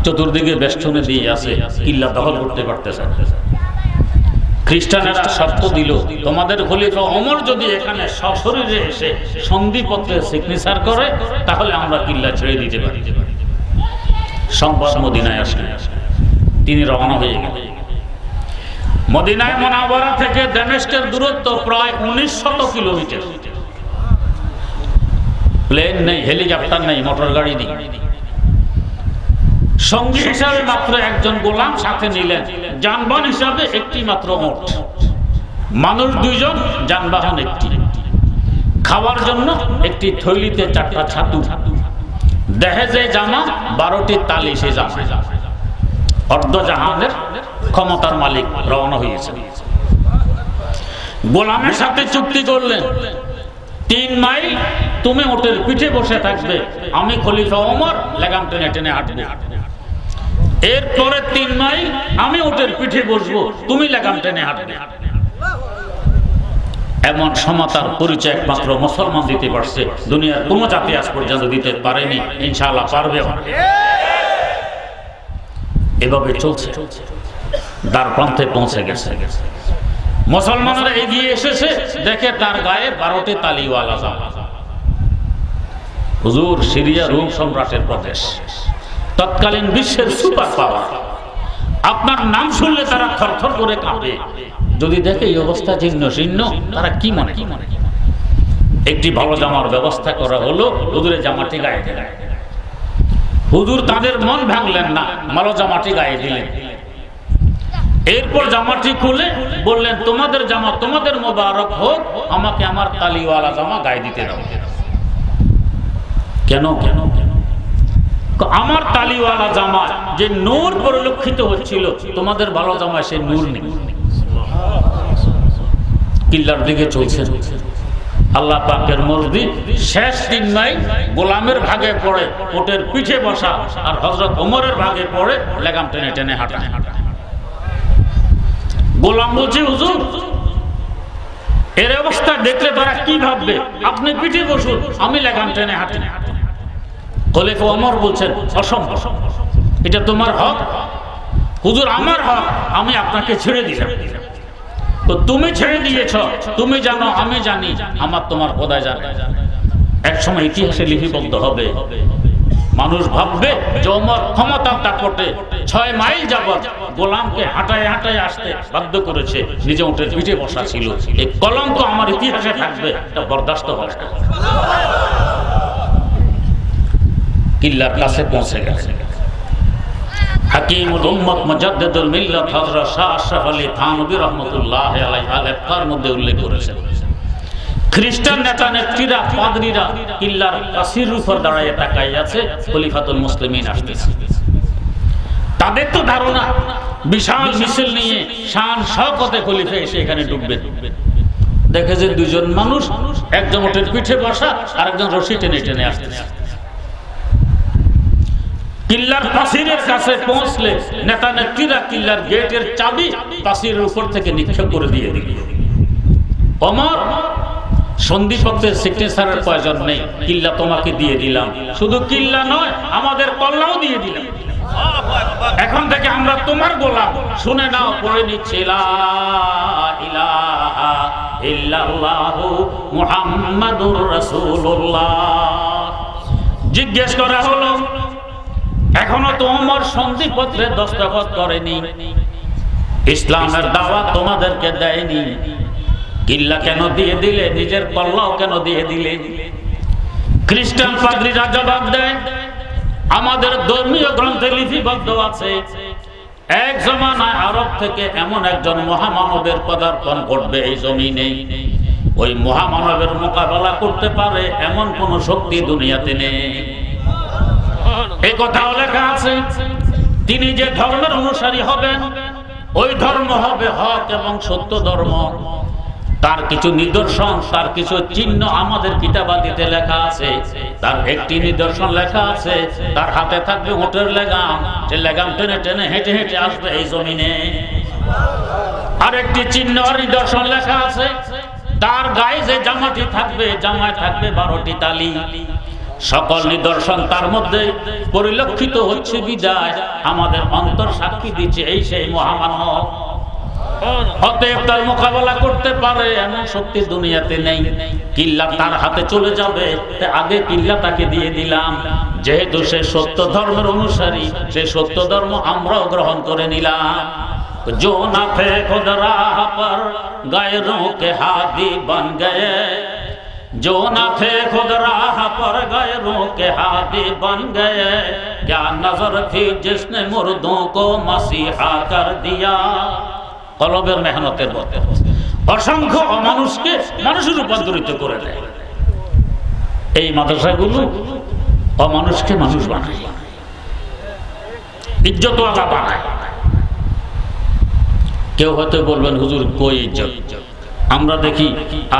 চতুর্দিকে বেষ্টনে দিয়ে আছে, কিল্লা দখল করতে পারতেছে। খ্রিস্টানেরা শর্ত দিল, তোমাদের খলিফা ওমর যদি এখানে সশরীরে এসে সন্ধিপত্রে সিগনেচার করে তাহলে আমরা কিল্লা ছেড়ে দিতে পারি। সংবাদ মদিনায় আসে, তিনি রওনা হয়ে গেলেন। মদিনায় মুনাওয়ারা থেকে দামেস্কের দূরত্ব প্রায় 1900 কিলোমিটার। প্লেন নেই, হেলিকপ্টার নেই, মোটর গাড়ি নেই। সঙ্গী হিসাবে মাত্র একজন গোলাম সাথে নিলেন, যানবাহন হিসাবে একটি মাত্র ওট। মানুষ 2 জন, যানবাহন একটি। খাওয়ার জন্য একটি থৈলিতে 4টা ছাতু, দেহেজে জামা 12টি তালি। সে জামা অর্ধজাহানের ক্ষমতার মালিক রওনা হয়েছেন। গোলামের সাথে চুক্তি করলেন, 3 মাইল তুমি ওটের পিঠে বসে থাকবে, আমি খলিফা ওমর লাগাম টেনে টেনে হাঁটবো। এরপরে 3 মাইল আমি ওটের পিঠে বসবো, তুমি লাগাম টেনে হাঁটবে। এমন সমতার পরিচয় একমাত্র মুসলমান দিতে পারছে, দুনিয়ার কোন জাতি আজ পর্যন্ত দিতে পারেনি, ইনশাআল্লাহ পারবে। এভাবে চলছে, দ্বার প্রান্তে পৌঁছে গেছে। মুসলমানরা এগিয়ে এসেছে, দেখে তার গায়ে 12টি তালিওয়ালা জামা। হুজুর সিরিয়া রোম সম্রাটের প্রদেশ, তৎকালীন বিশ্বের সুপার পাওয়ার। আপনার নাম শুনলে তারা থরথর করে কাঁপে। যদি দেখে এই অবস্থা জীর্ণ শীর্ণ, তারা কি মনে? একটি ভালো জামার ব্যবস্থা করা হলো, হুজুরের জামাটি গায়ে দিলেন। হুজুর তাদের মন ভাঙলেন না, ভালো জামাটি গায়ে দিলেন। এরপর জামাটি খুলে বললেন, তোমাদের জামা তোমাদের মোবারক হোক, আমাকে আমার তালিওয়ালা জামা গায়ে দিতে দাও। কেন? আমার তালিওয়ালা জামা যে নূর পরিলক্ষিত হচ্ছিল, তোমাদের ভালো জামায় সে নূর নেই। কিল্লার দিকে চলছে। আল্লাহ পাকের মর্জি, শেষ 3 মাইল গোলামের ভাগে পড়ে ওটের পিঠে বসা, আর হযরত ওমরের ভাগে পড়ে লাগাম টেনে টেনে হাঁটা। গোলাম বলছে, হুজুর এর অবস্থা দেখলে তারা কি ভাববে? আপনি পিঠে বসুন, আমি লাগাম টেনে হাঁটি। খলিফা ওমর বলছেন, অসম্ভব, এটা তোমার হক। হুজুর আমার হক, আমি আপনাকে ছেড়ে দিলাম। তো তুমি ছেড়ে দিয়েছ, তুমি জানো আমি জানি, আমার তোমার খোদা জানে। এক সময় ইতিহাসে লিপিবদ্ধ হবে, মানুষ ভাববে যে ওমর ক্ষমতার দাপটে 6 মাইল যাবত গোলামকে হাঁটায় হাঁটায় আসতে বাধ্য করেছে, নিজে উঠে পিঠে বসা ছিল। এই কলঙ্ক আমার ইতিহাসে থাকবে, এটা বরদাস্ত হবে না। কিল্লার কাছে পৌঁছে গেছে। হাকিমুল উম্মত মুজাদ্দিদুল মিল্লাত হযরত শাহ আশরাফ আলী থানভী রাহমাতুল্লাহি আলাইহি আল-আফকার মধ্যে উল্লেখ করেছেন, খ্রিস্টান নেতা নেত্রীরা, পাদ্রীরা কিল্লার কাসির উপর দাঁড়িয়ে তাকাই আছে, খলিফাতুল মুসলিমিন আসতেছে। তাদের তো ধারণা বিশাল মিছিল নিয়ে শান শওকতে খলিফা এসে এখানে ঢুকবেন। দেখে যে 2 জন মানুষ, একজন ওটের পিঠে বসা আর একজন রশি টেনে টেনে আসতেছে। কিল্লার প্রাচীরের কাছে পৌঁছলে নেতা নেত্রীরা কিল্লার গেটের চাবি প্রাচীরের উপর থেকে নিক্ষেপ করে দিয়ে দিল। ওমর, সন্ধিপত্রের সিগনেচারের প্রয়োজন নেই, কিল্লা তোমাকে দিয়ে দিলাম। শুধু কিল্লা নয়, আমাদের কল্লাও দিয়ে দিলাম। এখন থেকে আমরা তোমার গোলাম। শুনে নাও, পড়ে নিচ্ছি লা ইলাহা ইল্লাল্লাহু মুহাম্মাদুর রাসূলুল্লাহ। জিজ্ঞেস করা হলো, এখনো তো ওমর সন্ধিপত্রে দস্তখত করেনি, ইসলামের দাওয়াত তোমাদেরকে দেয়নি, কিল্লা কেন দিয়ে দিলে? নিজের কল্লাও কেন দিয়ে দিলে? খ্রিস্টান পাদ্রীরা জবাব দেয়, আমাদের ধর্মীয় গ্রন্থে লিপিবদ্ধ আছে, এক জমানায় আরব থেকে এমন একজন মহামানবের পদার্পণ ঘটবে এই জমিনে, ওই মহামানবের মোকাবেলা করতে পারে এমন কোন শক্তি দুনিয়াতে নেই। এই কথাও লেখা আছে, তিনি যে ধর্মের অনুসারী হবেন, ওই ধর্ম হবে হক এবং সত্য ধর্ম। তার কিছু নিদর্শন, তার কিছু চিহ্ন আমাদের কিতাবাদিতে লেখা আছে। তার একটি নিদর্শন লেখা আছে, তার হাতে থাকবে উটের লেগাম, যে লেগাম টেনে টেনে হেঁটে হেঁটে আসবে এই জমিনে। আর একটি চিহ্ন আর নিদর্শন লেখা আছে, তার গায়ে যে জামাটি থাকবে, জামায় থাকবে 12টি তালি। সকল নিদর্শন তার মধ্যে পরিলক্ষিত হচ্ছে বিদায় আমাদের অন্তর সাক্ষী দিচ্ছে এই সেই মহামানব। অতএব তার মোকাবেলা করতে পারে এমন শক্তি দুনিয়াতে নেই। কিল্লা তার হাতে চলে যাবে, আগে কিল্লা তাকে দিয়ে দিলাম। যেহেতু সে সত্য ধর্মের অনুসারী, সে সত্য ধর্ম আমরাও গ্রহণ করে নিলাম। जो न थे खुद राह पर गैरों के हादी बन गए, जो न थे खुद राह पर गैरों के हादी बन गए, क्या नजर थी जिसने मुर्दों को मसीहा कर दिया। কলবের মেহনতের মধ্যে অসংখ্য অমানুষকে মানুষে রূপান্তরিত করে দেয়। এই মাদ্রাসাগুলো অমানুষকে মানুষ বানায়, ইজ্জতওয়ালা বানায়। কেউ হয়তো বলবেন হুজুর কই ইজ্জত? আমরা দেখি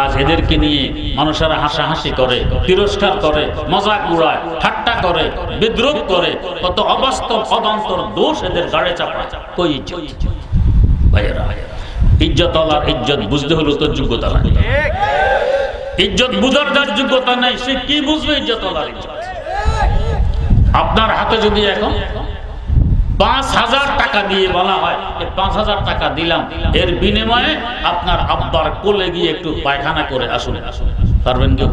আজ এদেরকে নিয়ে মানুষেরা হাসাহাসি করে, তিরস্কার করে, মজাক উড়ায়, ঠাট্টা করে, বিদ্রুপ করে, কত অবাস্তব অবান্তর দোষ এদের গাড়ে চাপায়। কই ইজ্জত? ভাইয়েরা, ইজ্জত আল্লাহর ইজ্জত বুঝতে হলো তোর যোগ্যতা লাগে। ইজ্জত বুঝার যার যোগ্যতা নাই সে কি বুঝবে ইজ্জত আল্লাহর ইজ্জত? আপনার হাতে যদি এখন ৫,০০০ টাকা দিয়ে বলা হয় ৫,০০০ টাকা দিলাম, এর বিনিময়ে আপনার আব্বার কোলে গিয়ে একটু পায়খানা করে আসুন, পারবেন কেউ?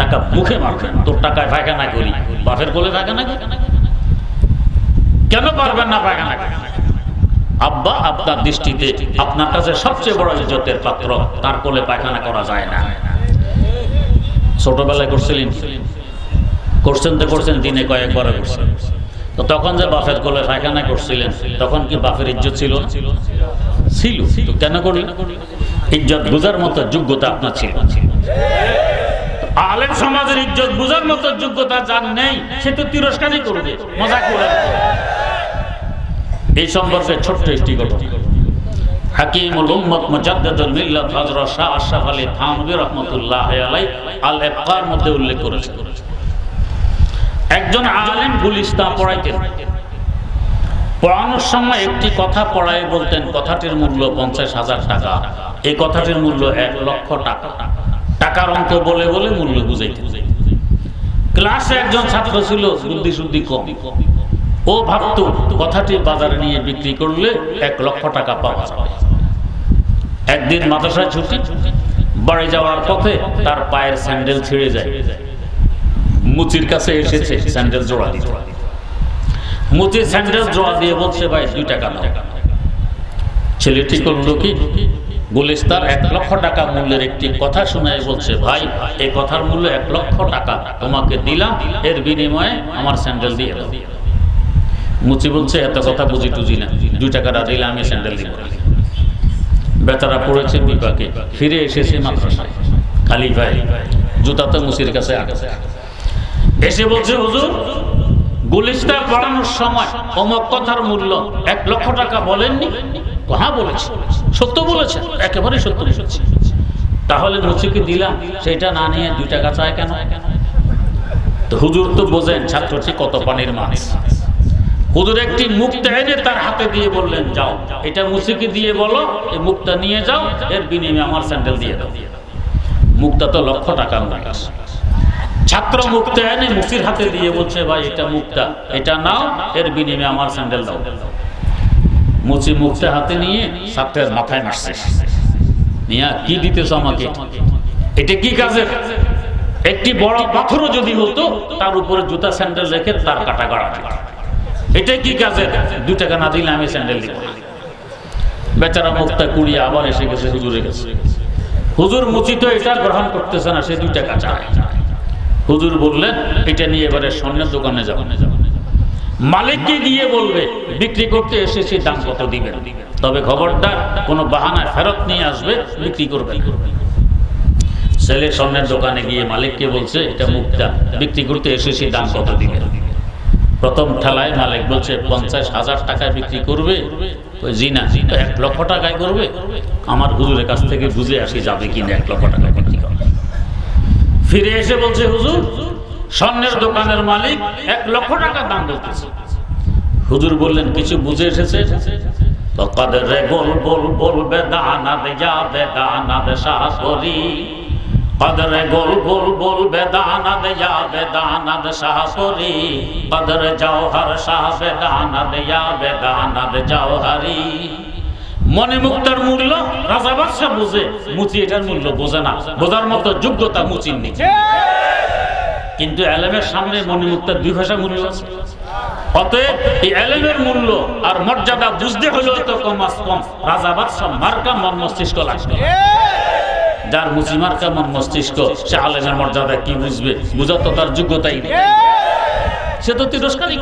টাকা মুখে মারবেন, তোর টাকায় পায়খানা করি, বাপের কোলে পায়খানা করি কেন পারবেন না পায়খানা করি? আব্বা আপনার দৃষ্টিতে আপনার কাছে সবচেয়ে বড় ইজ্জতের পাত্র, তার কোলে পায়খানা করা যায় না। ছোটবেলায় করছিলেন, করছেন তো করছেন, দিনে কয়েকবার করছেন। তো তখন যে বাপের কোলে পায়খানা করছিলেন তখন কি বাপের ইজ্জত ছিল? ছিল। তো কেন করলেন? ইজ্জত বুঝার মতো যোগ্যতা আপনার ছিল। আলেম সমাজের ইজ্জত বুঝার মতো যোগ্যতা যার নেই সে তো তিরস্কারই করবে, মজা করে। এই সম্পর্কে ছোট্ট একটি ঘটনা। হাকিমুল উম্মত মুজাদ্দিদুল মিল্লাত হযরত শাহ আশরাফ আলী থানভী রাহমাতুল্লাহ আলাইহি আল ইফকার মধ্যে উল্লেখ করেছেন, একজন আলেম গুলিস্তান পড়াইতেন। পড়ানোর সময় একটি কথা পড়ায় বলতেন, কথাটির মূল্য ৫০,০০০ টাকা, এই কথাটির মূল্য ১,০০,০০০ টাকা। টাকার অঙ্ক বলে বলে মূল্য বুঝাইতেন। ক্লাসে একজন ছাত্র ছিল বুদ্ধি শুদ্ধি কম, ও ভাবত কথাটি বাজারে নিয়ে বিক্রি করলে ১,০০,০০০ টাকা পাওয়া যাবে। একদিন মাদ্রাসায় ছুটি, বাড়ি যাওয়ার পথে তার পায়ের স্যান্ডেল ছিঁড়ে যায়। মুচির কাছে এসেছে স্যান্ডেল জোড়া দিতে। মুচি স্যান্ডেল জোড়া দিয়ে বলছে, ভাই ২ টাকা দাও। ছেলেটি করলো কি, গুলিস্তার ১,০০,০০০ টাকা মূল্যের একটি কথা শোনায় বলছে, ভাই এই কথার মূল্য ১,০০,০০০ টাকা তোমাকে দিলাম, এর বিনিময়ে আমার স্যান্ডেল দিয়ে দাও। মুচি বলছে, এত কথা বুঝি টুঝি না, ২ টাকাটা দিলে আমি স্যান্ডেল দিব। বেচারা পড়েছে বিপাকে, ফিরে এসেছে মাদ্রাসায় খালি ভাই, জুতা তো মুচির কাছে আছে। এসে বলছে, হুজুর গুলিস্তান পড়ানোর সময় অমুক কথার মূল্য ১,০০,০০০ টাকা বলেননি? হ্যাঁ বলেছি। সত্য বলেছেন? একেবারে সত্য বলেছি। তাহলে মুচিকে দিলাম, সেটা না নিয়ে ২ টাকা চায় কেন? তো হুজুর তো বোঝেন ছাত্রটি কত পানির মাছ। হুজুর একটি মুক্তা এনে তার হাতে দিয়ে বললেন, যাও এটা মুচিকে দিয়ে বলো এই মুক্তা নিয়ে যাও, এর বিনিময়ে আমার স্যান্ডেল দিয়ে দাও। মুক্তা তো ১,০০,০০০ টাকার মাছ। ছাত্র মুক্তা এনে মুচির হাতে দিয়ে বলছে, ভাই এটা মুক্তা, এটা নাও, এর বিনিময়ে আমার স্যান্ডেল দাও। মুচি মুক্তা হাতে নিয়ে ছাত্রের মাথায় মারছে, মিয়া কি দিতেছ আমাকে? এটা কি কাজের? একটি বড় পাথরও যদি হতো তার উপরে জুতা স্যান্ডেল রেখে তার কাটা গাড়া দিত। এটা কি কাজের? ২ টাকা না দিলে আমি স্যান্ডেল দিব। বেচারা মুক্তা কুড়িয়ে আবার এসে গেছে হুজুরের কাছে। হুজুর মুচি তো এটা গ্রহণ করতেছে না, সে ২ টাকা চায়। হুজুর বললেন, এটা নিয়ে এবারে স্বর্ণের দোকানে যাও, মালিককে গিয়ে বলবে বিক্রি করতে এসেছি, দাম কত দিবেন, তবে খবরদার কোনো বাহানায় ফেরত নিয়ে আসবে, বিক্রি করবে। ছেলে স্বর্ণের দোকানে গিয়ে মালিককে বলছে, এটা মুক্তা, বিক্রি করতে এসেছি, দাম কত দিবেন। প্রথম ঠেলায় মালিক বলছে ৫০,০০০ টাকায় বিক্রি করবে। জি না, ১,০০,০০০ টাকায় করবে। আমার হুজুরের কাছ থেকে বুঝে আসি যাবে কিনা ১,০০,০০০ টাকায় বিক্রি করবে। ফিরে এসে বলছে, হুজুর স্বর্ণের দোকানের মালিক ১,০০,০০০ টাকা দাম বলতেছে। হুজুর বললেন, কিছু বুঝে এসেছে? কদরে গোল গোল বলবে দানাদ যাবে দানাদ শাহরি, কদরে গোল গোল বলবে দানাদ যাবে দানাদ শাহরি, কদরে জওহর শাহবে দানাদ যাবে দানাদ জওহরি। মণিমুক্তার মূল্য রাজা বাদশা বুঝে, মুচি এটার মূল্য বোঝে না, বোঝার মতো যোগ্যতা মুচির নেই। কিন্তু এলেমের সামনে মণিমুক্তার দুই ভাষা মূল্য আছে। অতএব এই এলেমের মূল্য আর মর্যাদা বুঝতে হলেও তো কমাস কম রাজা বাদশা মার্কা মন মস্তিষ্ক লাগবে। যার মুচি মার্কা মন মস্তিষ্ক, সে আলেমের মর্যাদা কি বুঝবে? বুঝার তো তার যোগ্যতাই নেই, সে তো তিরস্কারই।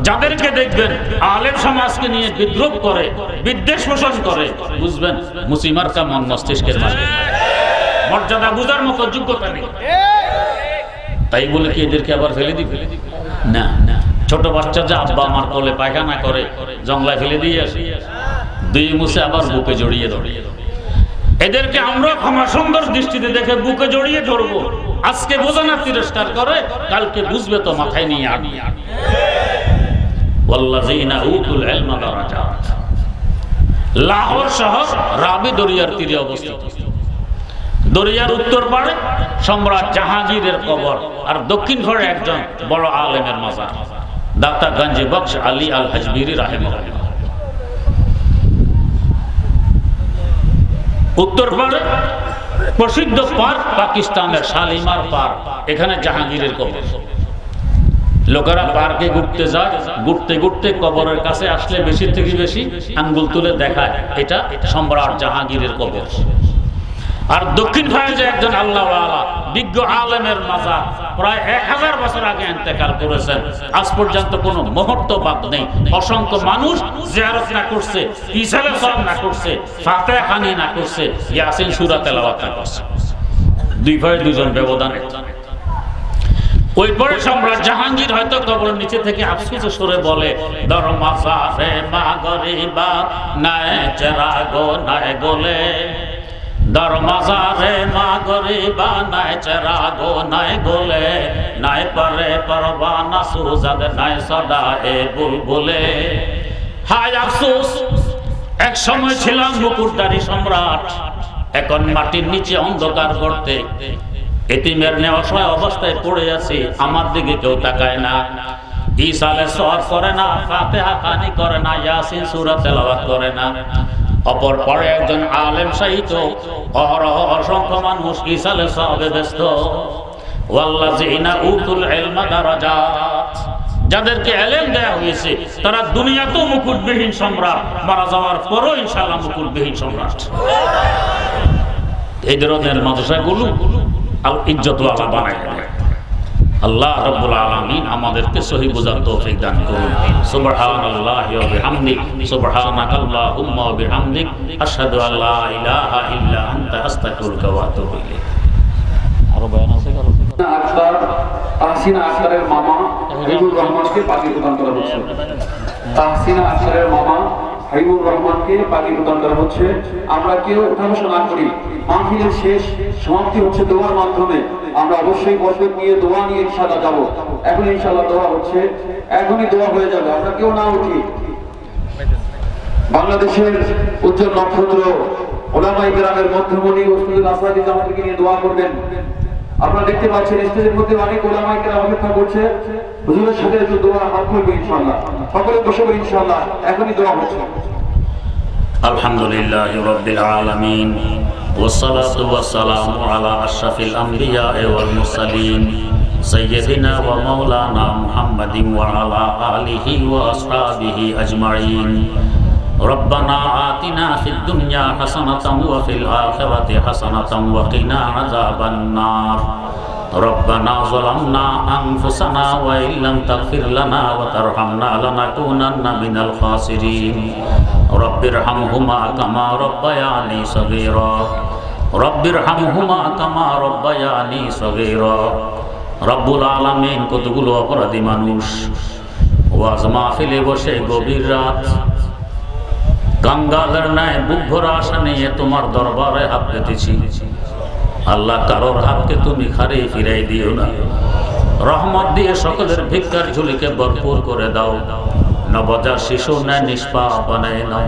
যাদেরকে দেখবেন আলেম সমাজকে নিয়ে বিদ্রোহ করে, বিদ্বেষ পোষণ করে, বুঝবেন মুচি মার্কা মন মস্তিষ্কের মালিক, মর্যাদা বুঝার মতো যোগ্যতা নেই। তাই বলে কি এদেরকে আবার ফেলে দিবে? না। ছোট বাচ্চা যে আব্বা আমার কোলে পায়খানা করে জংলায় ফেলে দিয়ে আসে, দুই মুছে আবার বুকে জড়িয়ে ধরে। এদেরকে আমরা ক্ষমা সুন্দর দৃষ্টিতে দেখে বুকে জড়িয়ে ধরবো। আজকে বোঝে না, তিরস্কার করে, কালকে বুঝবে তো মাথায় নিয়ে আনি। ওয়াল্লাযীনা উতুল ইলমা দারাজাত। লাহোর শহর রাবি দরিয়ার তীরে অবস্থিত। দরিয়ার উত্তর পাড়ে সম্রাট জাহাঙ্গীরের কবর, আর দক্ষিণ পাড়ে একজন বড় আলেমের মাজার, দাতা গঞ্জে বখশ আলী আল হাজবিরি রাহিমাহুল্লাহ। উত্তর পাড়ে প্রসিদ্ধ পার্ক পাকিস্তানের শালিমার পার্ক, এখানে জাহাঙ্গীরের কবর। লোকেরা পার্কে ঘুরতে যায়, ঘুরতে ঘুরতে কবরের কাছে আসলে বেশি থেকে বেশি আঙ্গুল তুলে দেখায় এটা সম্রাট জাহাঙ্গীরের কবর। আর দক্ষিণ পাড়ে যে একজন আল্লাহওয়ালা বিজ্ঞ আলেমের মাজার, প্রায় 1000 বছর আগে ইন্তেকাল করেছেন, আজ পর্যন্ত কোনো মুহূর্ত বাদ নেই। অসংখ্য মানুষ জিয়ারত না করছে, ইসালে সওয়াব না করছে, ফাতিহা খানি না করছে, ইয়াসিন সূরা তেলাওয়াত না করছে। দুই ভাই দুজন ব্যবধানে। ওই পরে সম্রাট জাহাঙ্গীর হয়তো কবরের নিচে থেকে আফসোসে সরে বলে, দরমাজারে মা গরিবা নাই চেরাগো নাই গোলে, দরমাজারে মা গরিবা নাই চেরাগো নাই গোলে, নাই পারে পরবানা সুজাদ নাই সদা এ বুলবুলে। হায় আফসোস, এক সময় ছিলাম মুকুটধারী সম্রাট, এখন মাটির নিচে অন্ধকার করতে এতিমের নেওয়া অবস্থায় পড়ে আছি, আমার দিকে কেউ তাকায় না, ইসালে সওয়াব করে না, ফাতিহা খানি করে না, ইয়াসিন সূরা তেলাওয়াত করে না। অপর পরে একজন আলেম সাহিত্য, অসংখ্য মানুষ ইসালে সওয়াবে ব্যস্ত। ওয়াল্লাযীনা উতুল ইলমা দারাজাত। যাদেরকে ইলম দেয়া হয়েছে তারা দুনিয়াতেও মুকুটবিহীন সম্রাট, মারা যাওয়ার পরও ইনশাআল্লাহ মুকুটবিহীন সম্রাট। এই ধরনের মাদ্রাসাগুলো ইজ্জতওয়ালা বানায় দেয়। আল্লাহ রাব্বুল আলামিন আমাদেরকে সহি বুঝার তৌফিক দান করুন। সুবহানাল্লাহি ওয়া বিহামদিহি, সুবহানাকাল্লাহুম্মা ওয়া বিহামদিক, আশহাদু আল্লা ইলাহা ইল্লা আনতা আস্তাগফিরুকা ওয়া আতুবু ইলাইক। আরো বয়ান আছে কারো?
আক্তার, তাহসিনা আক্তারের মামা হাবিবুর রহমানকে পাগড়ি প্রদান করা হচ্ছে। তাহসিনা আক্তারের মামা হাবিবুর রহমানকে পাগড়ি প্রদান করা হচ্ছে। আমরা কেউ উঠাবসা না করি, মাহফিলের শেষ সমাপ্তি হচ্ছে দোয়ার মাধ্যমে। আমরা অবশ্যই বরকত নিয়ে দোয়া নিয়ে ইনশাআল্লাহ যাব। এখন ইনশাআল্লাহ দোয়া হচ্ছে, এখনই দোয়া হয়ে যাবে, আমরা কেউ না উঠি। বাংলাদেশের উজ্জ্বল নক্ষত্র ওলামায়ে কেরামের মধ্যমণি ওস্তাদুল আসরাদি আমাদেরকে নিয়ে দোয়া করবেন। আপনারা দেখতে পাচ্ছেন স্টেজের মধ্যে অনেক ওলামায়ে কেরাম অপেক্ষা করছে, হুজুরের সাথে একটু দোয়া হাত করবে ইনশাআল্লাহ। সকলে বসে পড়ি ইনশাআল্লাহ, এখনই দোয়া হচ্ছে।
আলহামদুলিল্লাহি রাব্বিল আলামিন, ওয়াসসালাতু ওয়াসসালামু আলা আশরাফিল আমবিয়া ওয়াল মুরসালিন, সাইয়্যিদিনা ওয়া মাওলানা মুহাম্মাদিন ওয়া আলা আলিহি ওয়া আসহাবিহি আজমাইন। রব্বানা আতিনা ফিদ দুনিয়া হাসানাতাও ওয়া ফিল আখিরাতি হাসানাতাও ওয়া কিনা আযাবান নার। রব্বানা যালামনা আনফুসানা ওয়া ইল্লাম তাগফির লানা ওয়া তারহামনা লানাকুনান্না মিনাল খাসিরিন। রব্বিরহামহুমা কামা রব্বায়ানি সগীরা, রব্বিরহামহুমা কামা রব্বায়ানি সগীরা। রব্বুল আলামিন, কতগুলো অপরাধী মানুষ ওয়াজ মাহফিলে বসে গভীর রাত গঙ্গালের ন্যায় বুক ভরা আশা নিয়ে তোমার দরবারে হাত পেতেছি। আল্লাহ, কারোর হাতকে তুমি খারে ফিরাই দিও না, রহমত দিয়ে সকলের ভিক্ষার ঝুলিকে ভরপুর করে দাও। নবজাত শিশু ন্যায় নিষ্পাপ বানায় নাও,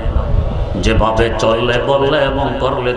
যেভাবে চললে বললে এবং করলে